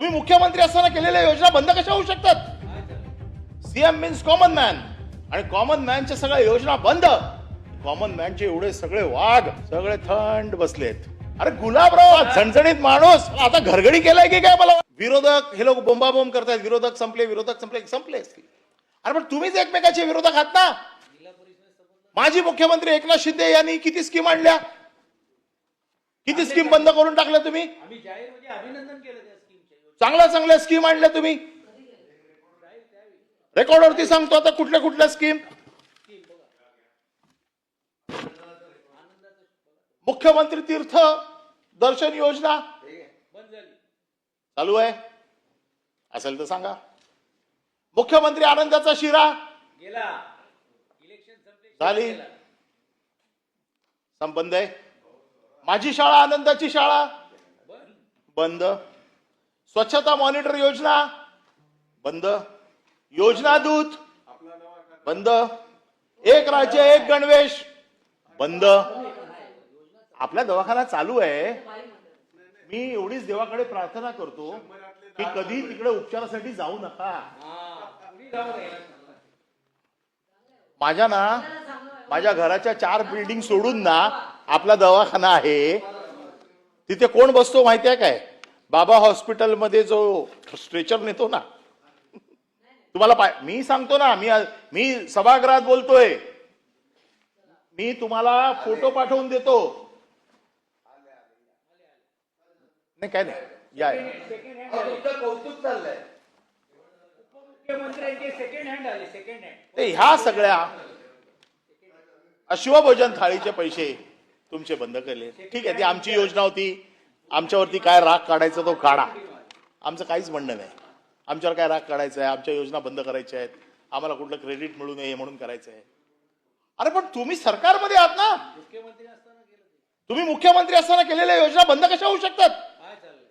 तुम्ही मुख्यमंत्री असताना केलेल्या योजना बंद कशा होऊ शकतात? सीएम मीन्स कॉमन मॅन, आणि कॉमन मॅनच्या सगळ्या योजना बंद. कॉमन मॅनचे एवढे सगळे वाघ सगळे थंड बसलेत. अरे गुलाबराव झणझणीत माणूस आता घरगडी केलाय की काय? मला विरोधक हे लोक बोंबाबोंब करतायत, विरोधक संपले, विरोधक संपले, संपले असतील. अरे पण तुम्हीच एकमेकाचे विरोधक आहात ना. माजी मुख्यमंत्री एकनाथ शिंदे यांनी किती स्कीम आणल्या, किती स्कीम बंद करून टाकल्या तुम्ही. अभिनंदन केलं त्या स्कीमचे. चांगल्या चांगल्या स्कीम आणल्या तुम्ही. रेकॉर्डवरती सांगतो आता कुठल्या कुठल्या स्कीम. मुख्यमंत्री तीर्थ दर्शन योजना चालू आहे असेल तर सांगा. मुख्यमंत्री आनंदाचा शिरा गेला, इलेक्शन झाली, संबंध आहे. माझी शाळा आनंदाची शाळा बंद. स्वच्छता मॉनिटर योजना बंद. योजना दूत बंद. एक राज्य एक गणवेश बंद. आपला दवाखाना चालू आहे. मी एवढीच देवाकडे प्रार्थना करतो की कधी तिकडे उपचारासाठी जाऊ नका. माझ्या घराच्या 4 बिल्डिंग सोडून ना आपला दवाखाना आहे. तिथे कोण बसतो माहिती आहे काय? बाबा हॉस्पिटल मध्ये जो स्ट्रेचर नेतो ना, तुम्हाला मी सांगतो ना, मी सभागृहात बोलतोय, मी तुम्हाला फोटो पाठवून देतो. नाही काय नाही, या कौतुक चाललंय. उपमुख्यमंत्र्यांचे सेकंड हँड आले, सेकंड हँड. ते ह्या सगळ्या शिवभोजन थाळीचे पैसे तुमचे बंद केले. ठीक आहे, ती आमची योजना होती. आमच्यावरती काय राग काढायचा तो काढा, आमचं काहीच म्हणणं नाही. आमच्यावर काय राग काढायचा आहे? आमच्या योजना बंद करायच्या आहेत, आम्हाला कुठलं क्रेडिट मिळू नये म्हणून करायचं आहे. अरे पण तुम्ही सरकारमध्ये आहात ना. मुख्यमंत्री असताना केलं ते. तुम्ही मुख्यमंत्री असताना केलेल्या योजना बंद कशा होऊ शकतात? काय चाललंय?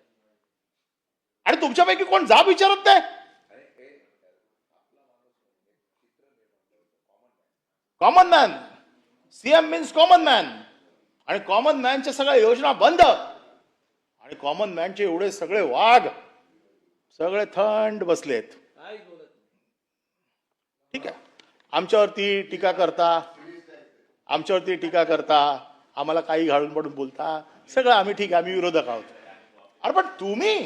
आणि तुमच्यापैकी कोण जाब विचारत नाही. Common man, CM means common man, आणि कॉमन मॅनच्या सगळ्या योजना बंद. आणि कॉमन मॅनचे एवढे सगळे वाघ सगळे थंड बसलेत. काहीच बोलत नाही. ठीक आहे, आमच्यावरती टीका करता, आम्हाला काही घालून पडून बोलता, सगळं आम्ही ठीक आहे, आम्ही विरोधक आहोत. अरे पण तुम्ही,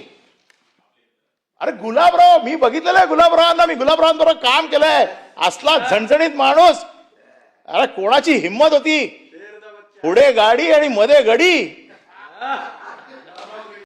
अरे गुलाबराव, मी बघितलेलं आहे गुलाबरावांना, मी गुलाबरावांबरोबर काम केलंय. असला झणझणीत माणूस. अरे कोणाची हिंमत होती? पुढे गाडी आणि मध्ये गडी.